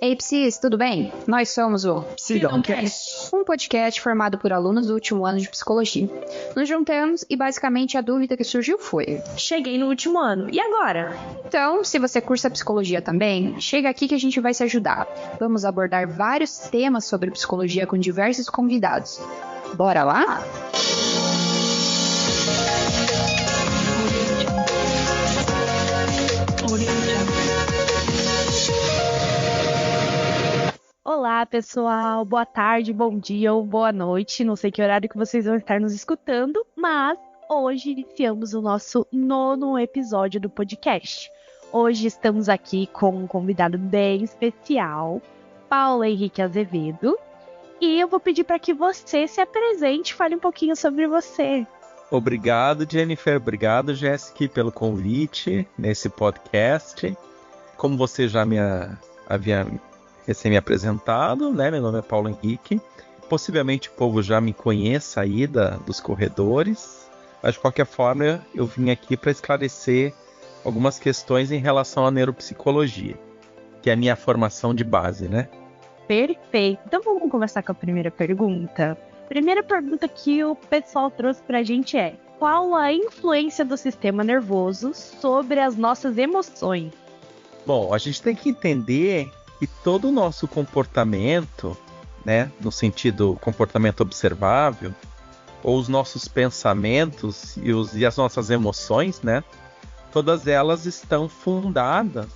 Ei, Psis, tudo bem? Nós somos o Psidamcast, um podcast formado por alunos do último ano de psicologia. Nos juntamos e basicamente a dúvida que surgiu foi: cheguei no último ano, e agora? Então, se você cursa psicologia também, chega aqui que a gente vai se ajudar. Vamos abordar vários temas sobre psicologia com diversos convidados. Bora lá? Olá, pessoal. Boa tarde, bom dia ou boa noite. Não sei que horário que vocês vão estar nos escutando, mas hoje iniciamos o nosso 9º episódio do podcast. Hoje estamos aqui com um convidado bem especial, Paulo Henrique Azevedo, e eu vou pedir para que você se apresente e fale um pouquinho sobre você. Obrigado, Jennifer. Obrigado, Jéssica, pelo convite nesse podcast. Como você já havia me apresentado, né? Meu nome é Paulo Henrique. Possivelmente o povo já me conheça aí dos corredores, mas de qualquer forma eu vim aqui para esclarecer algumas questões em relação à neuropsicologia, que é a minha formação de base, né? Perfeito. Então vamos começar com a primeira pergunta. A primeira pergunta que o pessoal trouxe pra gente é: qual a influência do sistema nervoso sobre as nossas emoções? Bom, a gente tem que entender que todo o nosso comportamento, né, no sentido comportamento observável, ou os nossos pensamentos e as nossas emoções, né, todas elas estão fundadas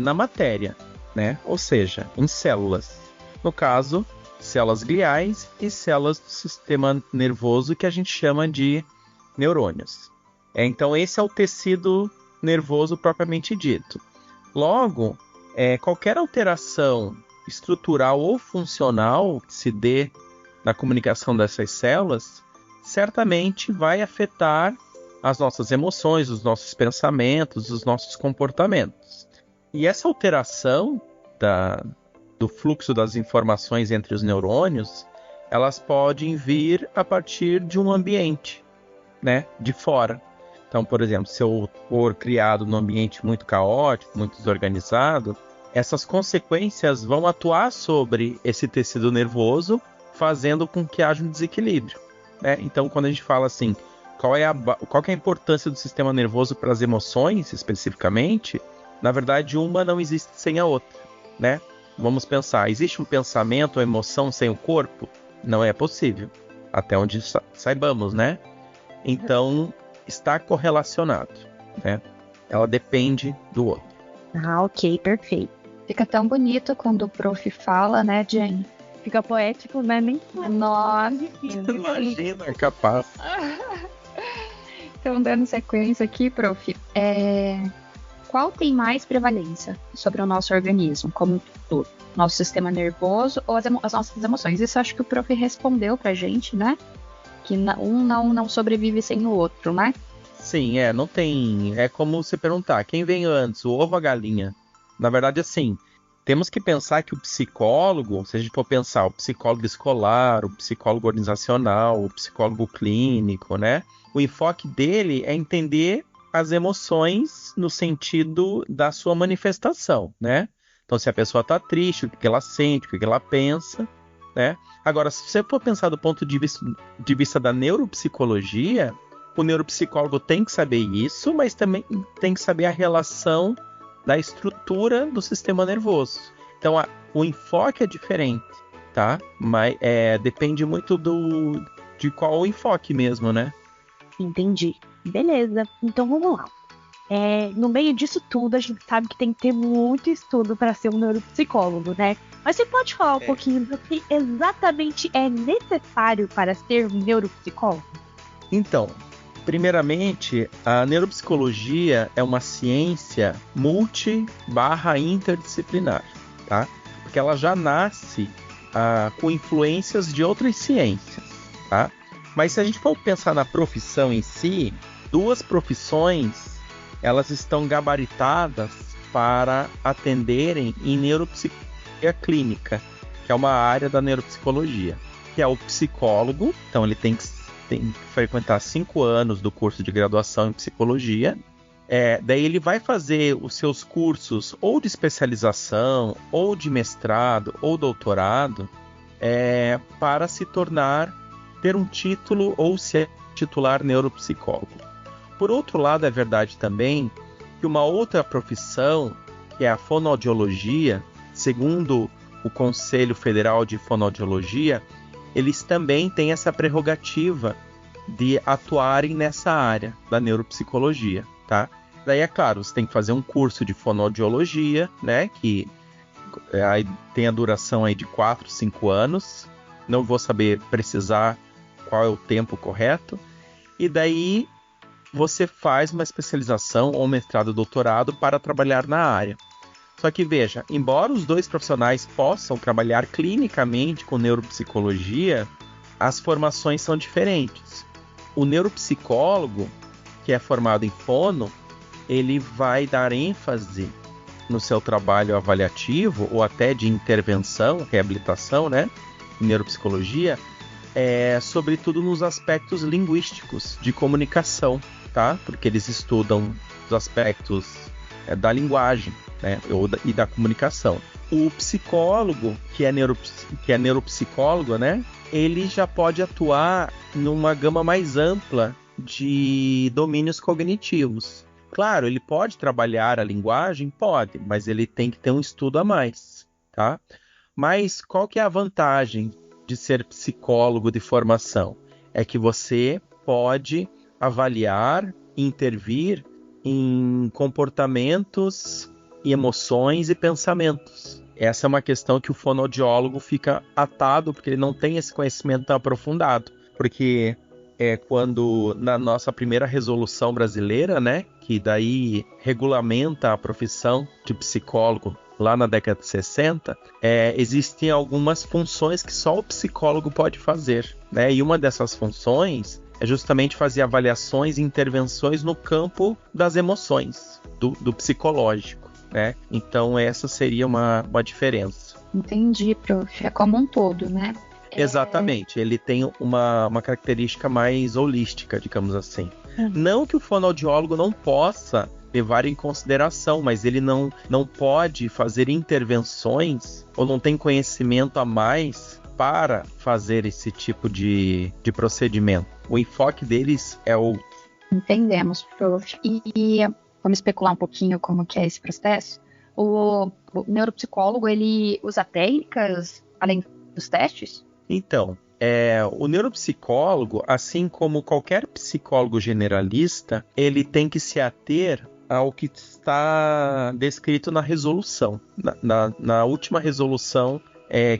na matéria, né, ou seja, em células. No caso, células gliais e células do sistema nervoso que a gente chama de neurônios. Então esse é o tecido nervoso propriamente dito. Logo, qualquer alteração estrutural ou funcional que se dê na comunicação dessas células, certamente vai afetar as nossas emoções, os nossos pensamentos, os nossos comportamentos. E essa alteração do fluxo das informações entre os neurônios, elas podem vir a partir de um ambiente, né, de fora. Então, por exemplo, se eu for criado num ambiente muito caótico, muito desorganizado, essas consequências vão atuar sobre esse tecido nervoso, fazendo com que haja um desequilíbrio, né? Então, quando a gente fala assim, qual que é a importância do sistema nervoso para as emoções, especificamente, na verdade, uma não existe sem a outra, né? Vamos pensar, existe um pensamento ou emoção sem o corpo? Não é possível, até onde saibamos, né? Então, está correlacionado, né? Ela depende do outro. Ah, ok, perfeito. Fica tão bonito quando o prof fala, né, Jen? Fica poético, né? Nossa! Imagina, é capaz. Então, dando sequência aqui, prof, qual tem mais prevalência sobre o nosso organismo, como um todo? Nosso sistema nervoso ou as nossas emoções? Isso acho que o prof respondeu pra gente, né? Que um não sobrevive sem o outro, né? Sim, não tem... É como você perguntar, quem veio antes, o ovo ou a galinha? Na verdade, assim, temos que pensar que o psicólogo, se a gente for pensar o psicólogo escolar, o psicólogo organizacional, o psicólogo clínico, né? O enfoque dele é entender as emoções no sentido da sua manifestação, né? Então, se a pessoa está triste, o que ela sente, o que ela pensa, né? Agora, se você for pensar do ponto de vista da neuropsicologia, o neuropsicólogo tem que saber isso, mas também tem que saber a relação da estrutura do sistema nervoso. Então, o enfoque é diferente, tá? Mas depende muito de qual o enfoque mesmo, né? Entendi. Beleza. Então, vamos lá. No meio disso tudo, a gente sabe que tem que ter muito estudo para ser um neuropsicólogo, né? Mas você pode falar um pouquinho do que exatamente é necessário para ser um neuropsicólogo? Então, primeiramente, a neuropsicologia é uma ciência multi/interdisciplinar, tá? Porque ela já nasce com influências de outras ciências, tá? Mas se a gente for pensar na profissão em si, 2 profissões elas estão gabaritadas para atenderem em neuropsicologia clínica, que é uma área da neuropsicologia, que é o psicólogo. Então ele tem que frequentar 5 anos do curso de graduação em psicologia, Daí ele vai fazer os seus cursos ou de especialização, ou de mestrado, ou doutorado, para ter um título ou se titular neuropsicólogo. Por outro lado, é verdade também que uma outra profissão, que é a fonoaudiologia, segundo o Conselho Federal de Fonoaudiologia, eles também têm essa prerrogativa de atuarem nessa área da neuropsicologia, tá? Daí, é claro, você tem que fazer um curso de fonoaudiologia, né, que tem a duração aí de 4, 5 anos. Não vou saber precisar qual é o tempo correto. E daí você faz uma especialização ou mestrado, doutorado para trabalhar na área. Só que veja, embora os dois profissionais possam trabalhar clinicamente com neuropsicologia, as formações são diferentes. O neuropsicólogo, que é formado em fono, ele vai dar ênfase no seu trabalho avaliativo ou até de intervenção, reabilitação, né, em neuropsicologia, sobretudo nos aspectos linguísticos de comunicação, tá? Porque eles estudam os aspectos da linguagem, né, e da comunicação. O psicólogo, que é neuropsicólogo, né, ele já pode atuar numa gama mais ampla de domínios cognitivos. Claro, ele pode trabalhar a linguagem? Pode, mas ele tem que ter um estudo a mais, tá? Mas qual que é a vantagem de ser psicólogo de formação? É que você pode avaliar, intervir em comportamentos e emoções e pensamentos. Essa é uma questão que o fonoaudiólogo fica atado, porque ele não tem esse conhecimento tão aprofundado. Porque quando na nossa primeira resolução brasileira, né, que daí regulamenta a profissão de psicólogo lá na década de 60, existem algumas funções que só o psicólogo pode fazer, né? E uma dessas funções é justamente fazer avaliações e intervenções no campo das emoções, do psicológico, né? Então essa seria uma diferença. Entendi, prof. É como um todo, né? Exatamente, ele tem uma característica mais holística, digamos assim. Não que o fonoaudiólogo não possa levar em consideração, mas ele não pode fazer intervenções ou não tem conhecimento a mais para fazer esse tipo de procedimento. O enfoque deles é outro. Entendemos, prof. E vamos especular um pouquinho como que é esse processo. O neuropsicólogo, ele usa técnicas além dos testes? Então, o neuropsicólogo, assim como qualquer psicólogo generalista, ele tem que se ater ao que está descrito na resolução, na última resolução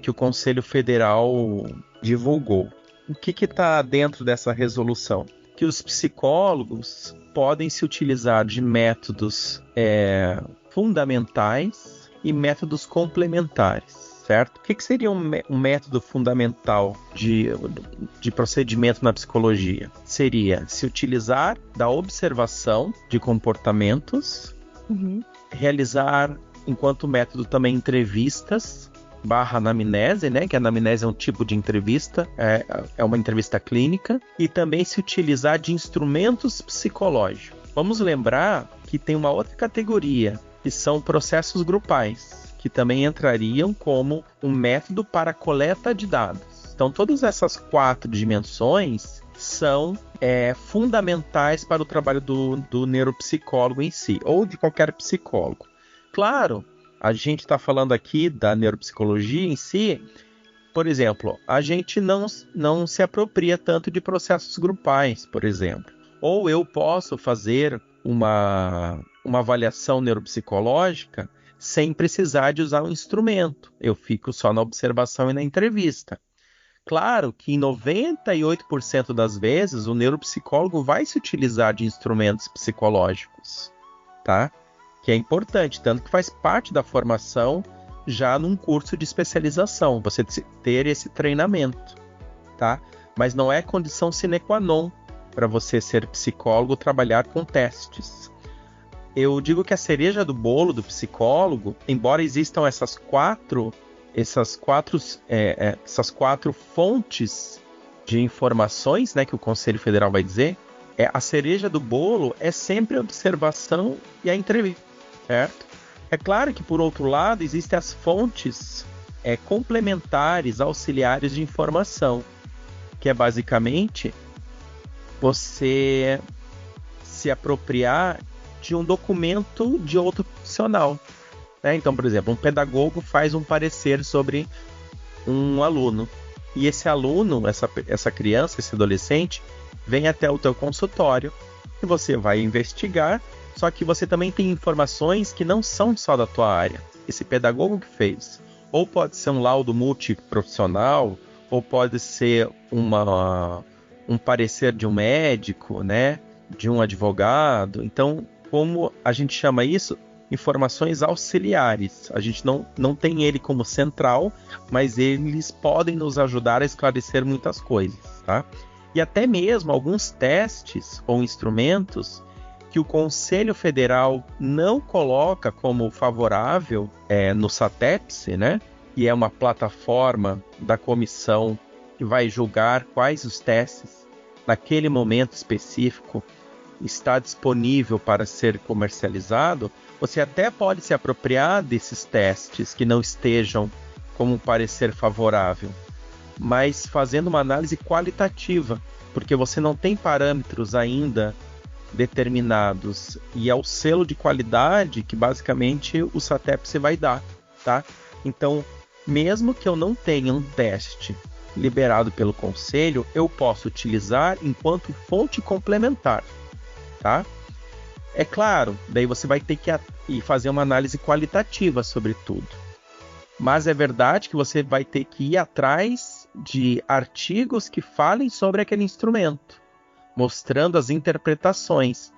que o Conselho Federal divulgou. O que está dentro dessa resolução? Que os psicólogos podem se utilizar de métodos fundamentais e métodos complementares. Certo? O que seria um método fundamental de procedimento na psicologia? Seria se utilizar da observação de comportamentos, realizar, enquanto método, também entrevistas / anamnese, né? Que a anamnese é um tipo de entrevista, é uma entrevista clínica, e também se utilizar de instrumentos psicológicos. Vamos lembrar que tem uma outra categoria, que são processos grupais, que também entrariam como um método para coleta de dados. Então, todas essas 4 dimensões são fundamentais para o trabalho do neuropsicólogo em si, ou de qualquer psicólogo. Claro, a gente está falando aqui da neuropsicologia em si. Por exemplo, a gente não se apropria tanto de processos grupais, por exemplo. Ou eu posso fazer uma avaliação neuropsicológica sem precisar de usar um instrumento. Eu fico só na observação e na entrevista. Claro que em 98% das vezes o neuropsicólogo vai se utilizar de instrumentos psicológicos, tá? Que é importante, tanto que faz parte da formação já num curso de especialização, você ter esse treinamento, tá? Mas não é condição sine qua non para você ser psicólogo trabalhar com testes. Eu digo que a cereja do bolo do psicólogo, embora existam essas quatro fontes de informações, né, que o Conselho Federal vai dizer, A cereja do bolo é sempre a observação e a entrevista, certo? É claro que, por outro lado, existem as fontes complementares, auxiliares de informação, que é basicamente você se apropriar de um documento de outro profissional, né? Então, por exemplo, um pedagogo faz um parecer sobre um aluno, e esse aluno, essa criança, esse adolescente, vem até o teu consultório e você vai investigar, só que você também tem informações que não são só da tua área. Esse pedagogo que fez, ou pode ser um laudo multiprofissional, ou pode ser um parecer de um médico, né, de um advogado. Então, como a gente chama isso? Informações auxiliares. A gente não tem ele como central, mas eles podem nos ajudar a esclarecer muitas coisas, tá? E até mesmo alguns testes ou instrumentos que o Conselho Federal não coloca como favorável no SATEPS, né? Que é uma plataforma da comissão que vai julgar quais os testes naquele momento específico está disponível para ser comercializado. Você até pode se apropriar desses testes que não estejam como um parecer favorável, mas fazendo uma análise qualitativa, porque você não tem parâmetros ainda determinados, e é o selo de qualidade que basicamente o SATEPS vai dar, tá? Então, mesmo que eu não tenha um teste liberado pelo conselho, eu posso utilizar enquanto fonte complementar, tá? É claro, daí você vai ter que ir fazer uma análise qualitativa sobre tudo. Mas é verdade que você vai ter que ir atrás de artigos que falem sobre aquele instrumento, mostrando as interpretações,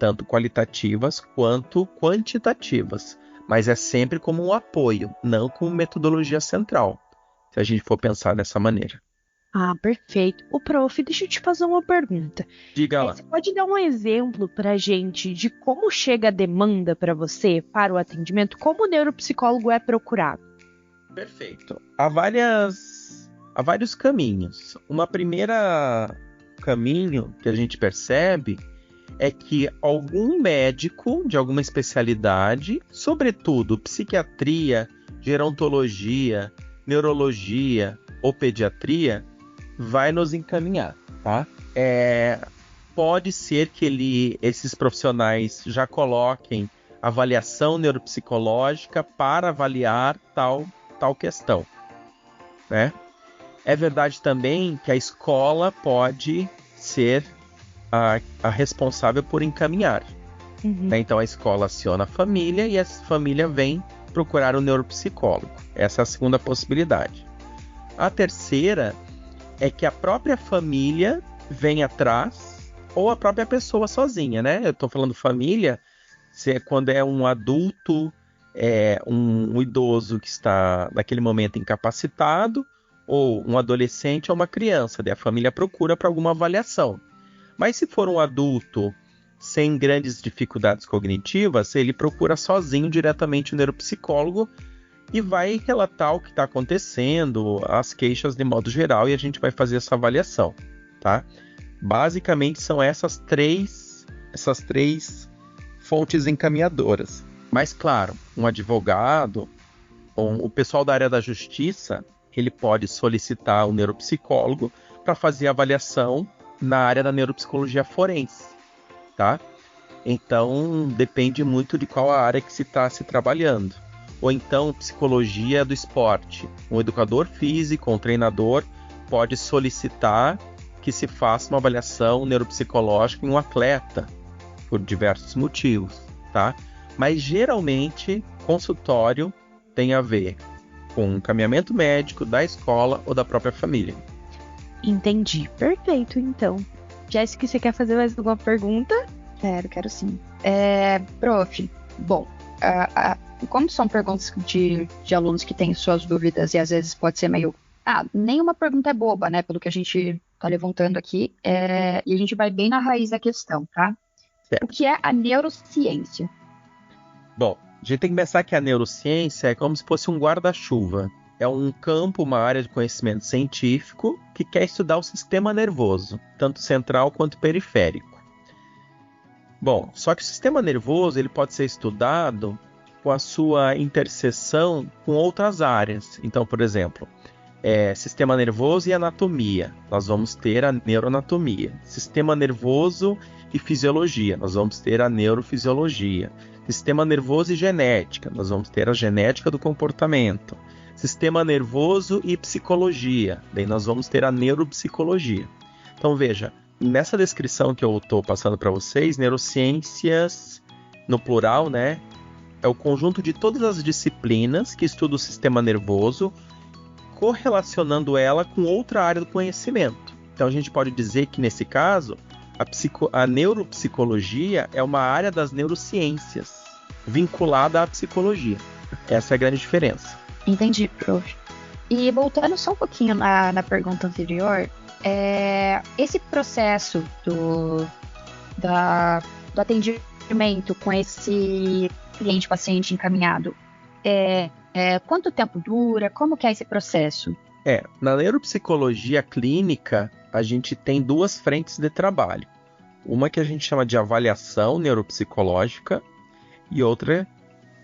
tanto qualitativas quanto quantitativas. Mas é sempre como um apoio, não como metodologia central, se a gente for pensar dessa maneira. Ah, perfeito. Prof, deixa eu te fazer uma pergunta. Diga lá. Você pode dar um exemplo pra gente de como chega a demanda para você, para o atendimento? Como o neuropsicólogo é procurado? Perfeito. Há vários caminhos. Uma primeira caminho que a gente percebe é que algum médico de alguma especialidade, sobretudo psiquiatria, gerontologia, neurologia ou pediatria, vai nos encaminhar, tá? Pode ser que esses profissionais já coloquem avaliação neuropsicológica para avaliar tal questão, né? É verdade também que a escola pode ser a responsável por encaminhar. Né? Então a escola aciona a família e a família vem procurar um neuropsicólogo. Essa é a segunda possibilidade. A terceira é que a própria família vem atrás, ou a própria pessoa sozinha, né? Eu estou falando família, quando é um adulto, um idoso que está naquele momento incapacitado, ou um adolescente ou uma criança, daí a família procura para alguma avaliação. Mas se for um adulto sem grandes dificuldades cognitivas, ele procura sozinho diretamente o neuropsicólogo e vai relatar o que está acontecendo, as queixas de modo geral, e a gente vai fazer essa avaliação, tá? Basicamente são essas três fontes encaminhadoras. Mas claro, um advogado ou o pessoal da área da justiça, ele pode solicitar o neuropsicólogo para fazer a avaliação na área da neuropsicologia forense, tá? Então, depende muito de qual a área que se está se trabalhando. Ou então, psicologia do esporte. Um educador físico, um treinador, pode solicitar que se faça uma avaliação neuropsicológica em um atleta, por diversos motivos, tá? Mas, geralmente, consultório tem a ver com um encaminhamento médico da escola ou da própria família. Entendi. Perfeito, então. Jéssica, você quer fazer mais alguma pergunta? Quero sim. Prof, bom, como são perguntas de alunos que têm suas dúvidas e às vezes pode ser meio... nenhuma pergunta é boba, né? Pelo que a gente está levantando aqui. E a gente vai bem na raiz da questão, tá? Certo. O que é a neurociência? Bom, a gente tem que pensar que a neurociência é como se fosse um guarda-chuva. É um campo, uma área de conhecimento científico que quer estudar o sistema nervoso, tanto central quanto periférico. Bom, só que o sistema nervoso ele pode ser estudado com a sua interseção com outras áreas. Então, por exemplo, sistema nervoso e anatomia, nós vamos ter a neuroanatomia. Sistema nervoso e fisiologia, nós vamos ter a neurofisiologia. Sistema nervoso e genética, nós vamos ter a genética do comportamento. Sistema nervoso e psicologia, daí nós vamos ter a neuropsicologia. Então veja, nessa descrição que eu estou passando para vocês, neurociências, no plural, né, é o conjunto de todas as disciplinas que estudam o sistema nervoso, correlacionando ela com outra área do conhecimento. Então a gente pode dizer que nesse caso, a neuropsicologia é uma área das neurociências, vinculada à psicologia. Essa é a grande diferença. Entendi, prof. E voltando só um pouquinho na pergunta anterior, esse processo do atendimento com esse cliente-paciente encaminhado, quanto tempo dura? Como que é esse processo? Na neuropsicologia clínica, a gente tem duas frentes de trabalho. Uma que a gente chama de avaliação neuropsicológica e outra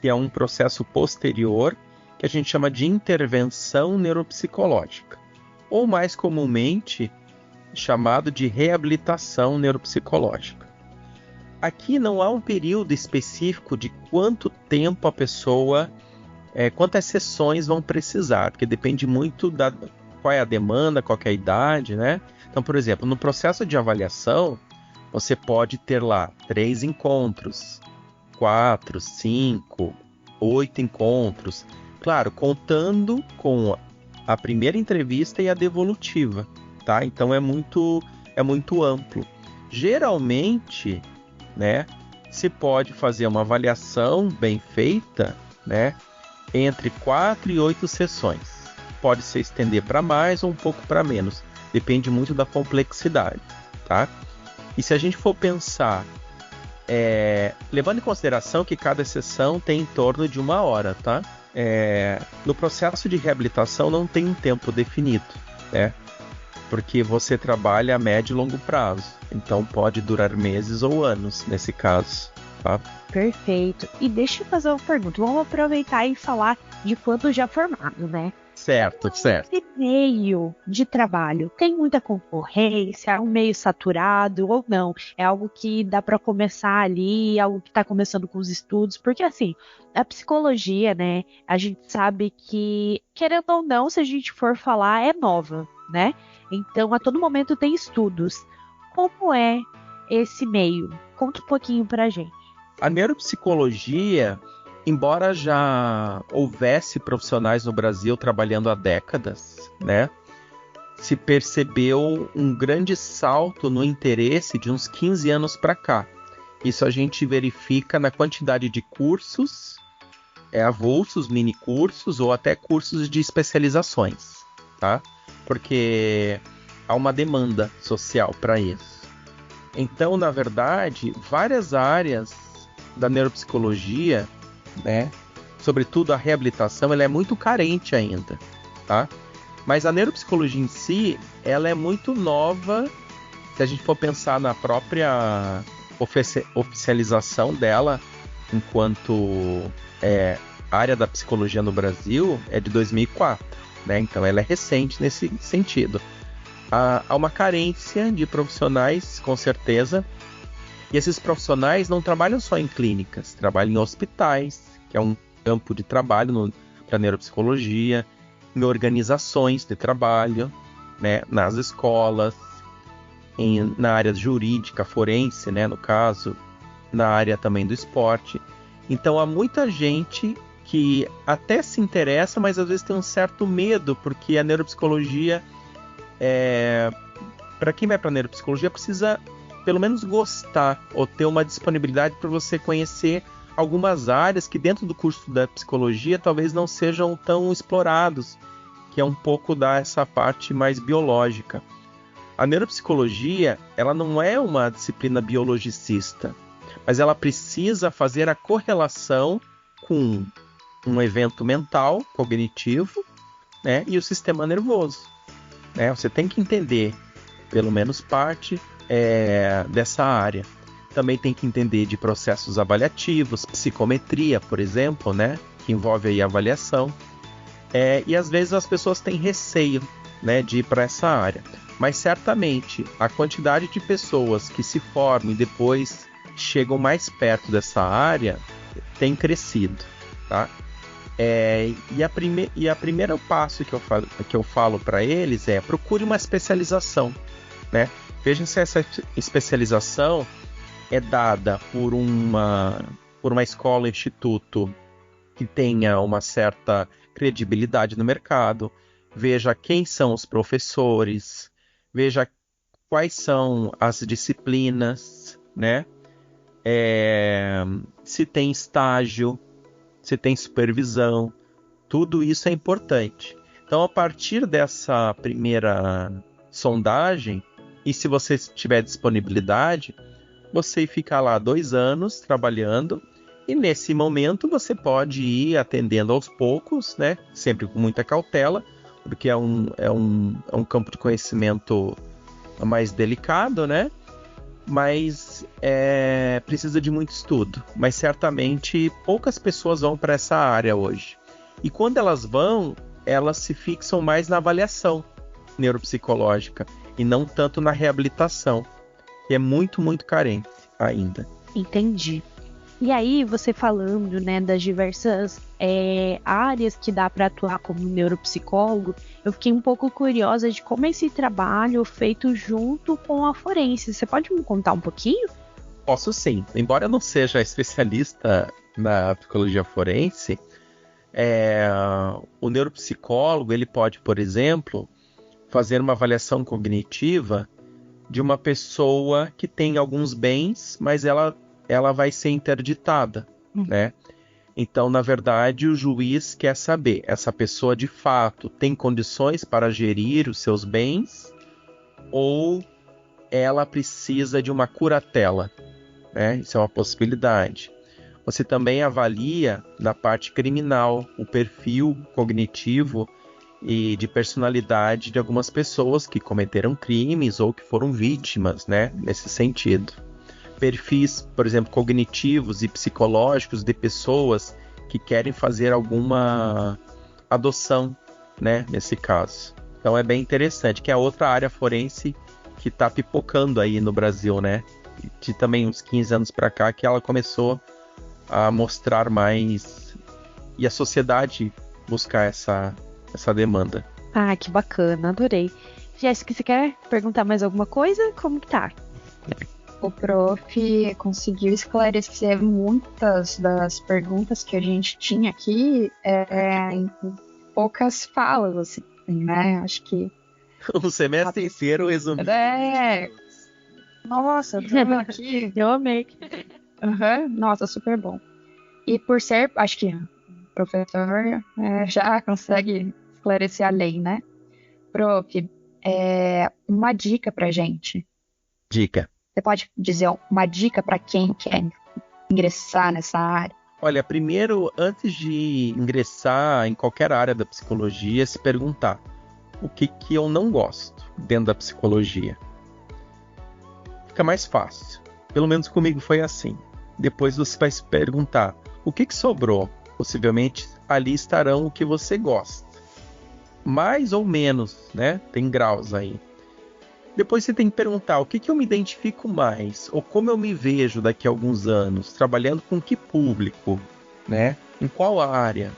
que é um processo posterior que a gente chama de intervenção neuropsicológica, ou mais comumente chamado de reabilitação neuropsicológica. Aqui não há um período específico de quanto tempo a pessoa, quantas sessões vão precisar, porque depende muito qual é a demanda, qual é a idade, né? Então, por exemplo, no processo de avaliação, você pode ter lá 3 encontros, 4, 5, 8 encontros, claro, contando com a primeira entrevista e a devolutiva, tá? Então é muito amplo. Geralmente, né, se pode fazer uma avaliação bem feita, né, entre 4 e 8 sessões. Pode se estender para mais ou um pouco para menos, depende muito da complexidade, tá? E se a gente for pensar, levando em consideração que cada sessão tem em torno de 1 hora, tá? No processo de reabilitação não tem um tempo definido, né? Porque você trabalha a médio e longo prazo, então pode durar meses ou anos nesse caso, tá? Perfeito. E deixa eu fazer uma pergunta, vamos aproveitar e falar de quanto já formado, né? Certo. Esse meio de trabalho tem muita concorrência, é um meio saturado ou não? É algo que dá para começar ali, algo que está começando com os estudos? Porque assim, a psicologia, né, a gente sabe que, querendo ou não, se a gente for falar, é nova, né? Então, a todo momento tem estudos. Como é esse meio? Conta um pouquinho pra gente. A neuropsicologia, embora já houvesse profissionais no Brasil trabalhando há décadas, né, se percebeu um grande salto no interesse de uns 15 anos para cá. Isso a gente verifica na quantidade de cursos, avulsos, mini cursos ou até cursos de especializações, tá? Porque há uma demanda social para isso. Então, na verdade, várias áreas da neuropsicologia, né, sobretudo a reabilitação, ela é muito carente ainda, tá? Mas a neuropsicologia em si, ela é muito nova, se a gente for pensar na própria oficialização dela, enquanto área da psicologia no Brasil, é de 2004, né? Então ela é recente nesse sentido. Há uma carência de profissionais, com certeza, e esses profissionais não trabalham só em clínicas, trabalham em hospitais, que é um campo de trabalho para neuropsicologia, em organizações de trabalho, né, nas escolas, na área jurídica, forense, né, no caso, na área também do esporte. Então há muita gente que até se interessa, mas às vezes tem um certo medo, porque a neuropsicologia, para quem vai para a neuropsicologia, precisa pelo menos gostar ou ter uma disponibilidade para você conhecer algumas áreas que dentro do curso da psicologia talvez não sejam tão explorados, que é um pouco dessa parte mais biológica. A neuropsicologia, ela não é uma disciplina biologicista, mas ela precisa fazer a correlação com um evento mental, cognitivo, né, e o sistema nervoso, né? Você tem que entender pelo menos parte dessa área. Também tem que entender de processos avaliativos, psicometria, por exemplo, né? Que envolve aí a avaliação. E às vezes as pessoas têm receio, né, de ir para essa área. Mas certamente a quantidade de pessoas que se formam e depois chegam mais perto dessa área tem crescido, tá? E a primeiro passo que eu falo para eles é: procure uma especialização, né? Vejam se essa especialização é dada por uma escola, instituto que tenha uma certa credibilidade no mercado. Veja quem são os professores, veja quais são as disciplinas, né? Se tem estágio, se tem supervisão, tudo isso é importante. Então, a partir dessa primeira sondagem, e se você tiver disponibilidade, você fica lá 2 anos trabalhando, e nesse momento você pode ir atendendo aos poucos, né? Sempre com muita cautela, porque é um campo de conhecimento mais delicado, né? Mas precisa de muito estudo. Mas certamente poucas pessoas vão para essa área hoje. E quando elas vão, elas se fixam mais na avaliação neuropsicológica e não tanto na reabilitação, que é muito, muito carente ainda. Entendi. E aí, você falando, né, das diversas áreas que dá para atuar como neuropsicólogo, eu fiquei um pouco curiosa de como é esse trabalho feito junto com a forense. Você pode me contar um pouquinho? Posso sim. Embora eu não seja especialista na psicologia forense, o neuropsicólogo ele pode, por exemplo, fazer uma avaliação cognitiva de uma pessoa que tem alguns bens, mas ela vai ser interditada, né? Então, na verdade, o juiz quer saber, essa pessoa de fato tem condições para gerir os seus bens ou ela precisa de uma curatela, né? Isso é uma possibilidade. Você também avalia, na parte criminal, o perfil cognitivo e de personalidade de algumas pessoas que cometeram crimes ou que foram vítimas, né? Nesse sentido. Perfis, por exemplo, cognitivos e psicológicos de pessoas que querem fazer alguma adoção, né, nesse caso. Então é bem interessante, que é outra área forense que está pipocando aí no Brasil, né? De também uns 15 anos para cá que ela começou a mostrar mais e a sociedade buscar essa demanda. Ah, que bacana, adorei. Jéssica, você quer perguntar mais alguma coisa? Como que tá? O prof conseguiu esclarecer muitas das perguntas que a gente tinha aqui em poucas falas, assim, né? Acho que... O semestre inteiro resumido. Nossa, eu tô aqui... Eu amei. Nossa, super bom. E por ser... Acho que o professor já consegue esclarecer a lei, né? Prof, uma dica pra gente. Dica. Você pode dizer uma dica para quem quer ingressar nessa área? Olha, primeiro, antes de ingressar em qualquer área da psicologia, se perguntar o que eu não gosto dentro da psicologia. Fica mais fácil. Pelo menos comigo foi assim. Depois você vai se perguntar o que sobrou. Possivelmente ali estarão o que você gosta. Mais ou menos, né? Tem graus aí. Depois você tem que perguntar o que eu me identifico mais, ou como eu me vejo daqui a alguns anos, trabalhando com que público, né? Em qual área?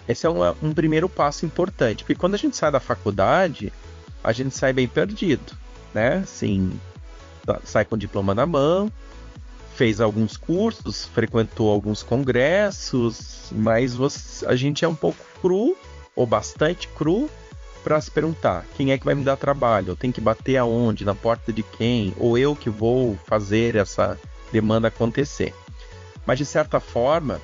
Esse é um primeiro passo importante, porque quando a gente sai da faculdade, a gente sai bem perdido, né? Assim, sai com o diploma na mão, fez alguns cursos, frequentou alguns congressos, mas a gente é um pouco cru, ou bastante cru, para se perguntar quem é que vai me dar trabalho, eu tenho que bater aonde, na porta de quem, ou eu que vou fazer essa demanda acontecer. Mas de certa forma,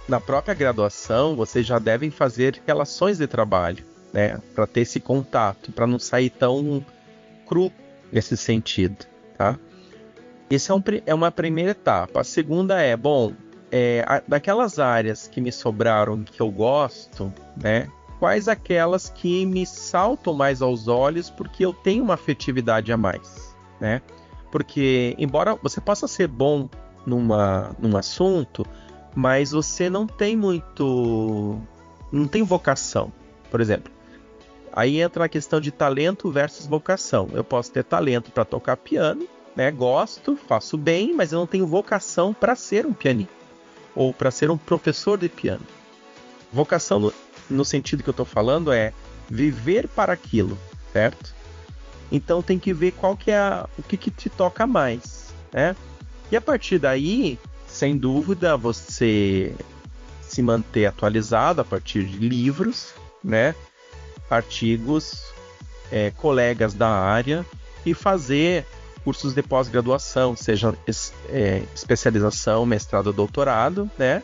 na própria graduação, vocês já devem fazer relações de trabalho, né, para ter esse contato, para não sair tão cru nesse sentido, tá? Essa é uma primeira etapa. A segunda daquelas áreas que me sobraram, que eu gosto, né? Quais aquelas que me saltam mais aos olhos porque eu tenho uma afetividade a mais, né? Porque, embora você possa ser bom num assunto, mas você não tem vocação, por exemplo. Aí entra a questão de talento versus vocação. Eu posso ter talento para tocar piano, né? Gosto, faço bem, mas eu não tenho vocação para ser um pianista ou para ser um professor de piano. Vocação, no sentido que eu estou falando, é viver para aquilo, certo? Então tem que ver qual que é o que te toca mais, né? E a partir daí, sem dúvida, você se manter atualizado a partir de livros, né? Artigos, colegas da área, e fazer cursos de pós-graduação, seja especialização, mestrado ou doutorado, né?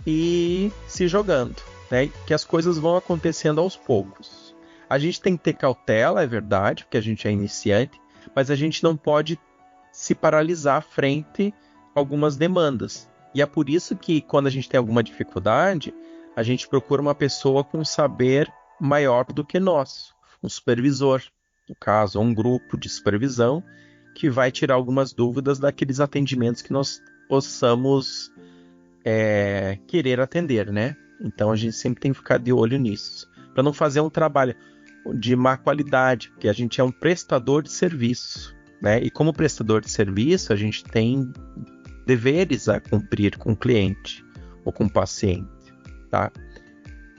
E se jogando, né? Que as coisas vão acontecendo aos poucos. A gente tem que ter cautela, é verdade, porque a gente é iniciante, mas a gente não pode se paralisar frente a algumas demandas. E é por isso que, quando a gente tem alguma dificuldade, a gente procura uma pessoa com saber maior do que nós, um supervisor, no caso, um grupo de supervisão, que vai tirar algumas dúvidas daqueles atendimentos que nós possamos querer atender, né? Então a gente sempre tem que ficar de olho nisso, para não fazer um trabalho de má qualidade, porque a gente é um prestador de serviço, né? E como prestador de serviço, a gente tem deveres a cumprir com o cliente ou com o paciente, tá?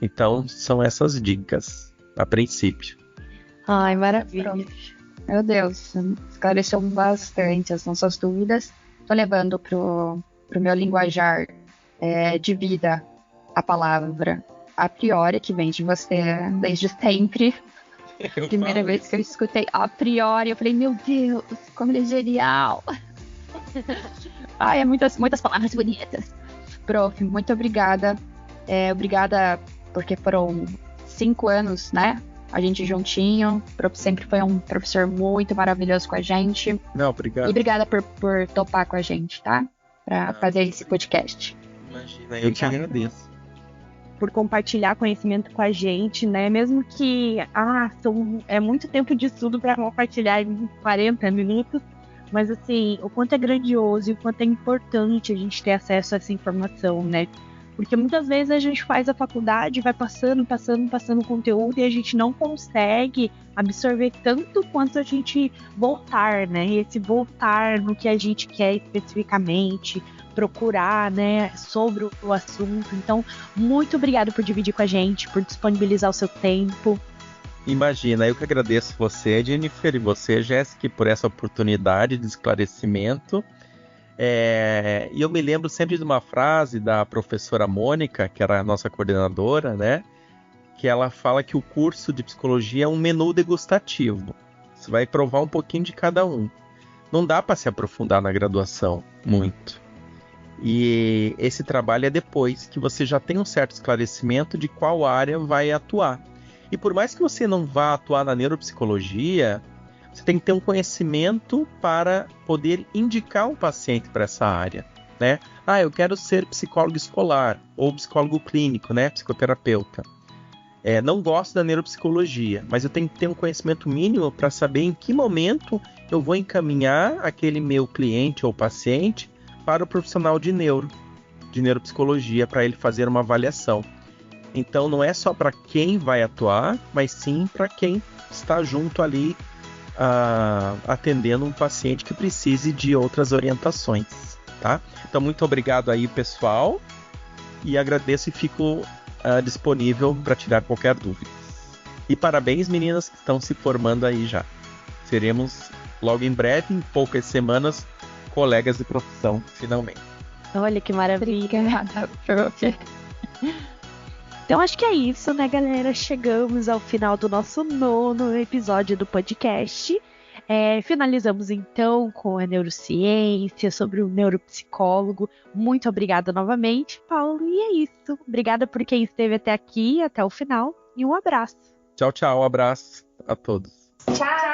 Então, são essas dicas, a princípio. Ai, maravilha. Meu Deus, esclareceu bastante as nossas dúvidas. Tô levando pro meu linguajar de vida a palavra a priori, que vem de você desde sempre. Primeira vez que eu escutei a priori, eu falei, meu Deus, como ele é genial. Ai, muitas palavras bonitas. Prof, muito obrigada. Obrigada porque foram 5 anos, né? A gente juntinho. O prof sempre foi um professor muito maravilhoso com a gente. Não, obrigado. E obrigada por topar com a gente, tá? Pra fazer esse podcast. Imagina, eu te agradeço. Por compartilhar conhecimento com a gente, né? Mesmo que é muito tempo de estudo para compartilhar em 40 minutos, mas assim, o quanto é grandioso e o quanto é importante a gente ter acesso a essa informação, né? Porque muitas vezes a gente faz a faculdade, vai passando conteúdo e a gente não consegue absorver tanto quanto a gente voltar, né? E esse voltar no que a gente quer especificamente, procurar, né, sobre o assunto. Então, muito obrigado por dividir com a gente, por disponibilizar o seu tempo. Imagina, eu que agradeço você, Jennifer, e você, Jéssica, por essa oportunidade de esclarecimento. E eu me lembro sempre de uma frase da professora Mônica, que era a nossa coordenadora, né? Que ela fala que o curso de psicologia é um menu degustativo. Você vai provar um pouquinho de cada um. Não dá para se aprofundar na graduação muito. E esse trabalho é depois que você já tem um certo esclarecimento de qual área vai atuar. E por mais que você não vá atuar na neuropsicologia, você tem que ter um conhecimento para poder indicar um paciente para essa área, né? Eu quero ser psicólogo escolar ou psicólogo clínico, né? Psicoterapeuta. Não gosto da neuropsicologia, mas eu tenho que ter um conhecimento mínimo para saber em que momento eu vou encaminhar aquele meu cliente ou paciente para o profissional de neuropsicologia, para ele fazer uma avaliação. Então não é só para quem vai atuar, mas sim para quem está junto ali atendendo um paciente que precise de outras orientações, tá? Então muito obrigado aí, pessoal, e agradeço e fico disponível para tirar qualquer dúvida. E parabéns, meninas que estão se formando aí já. Seremos logo em breve, em poucas semanas, colegas de profissão, finalmente. Olha que maravilha. Obrigada, prof. Então acho que é isso, né, galera? Chegamos ao final do nosso 9º episódio do podcast. Finalizamos então com a neurociência, sobre o neuropsicólogo. Muito obrigada novamente, Paulo. E é isso. Obrigada por quem esteve até aqui, até o final. E um abraço. Tchau, tchau. Um abraço a todos. Tchau.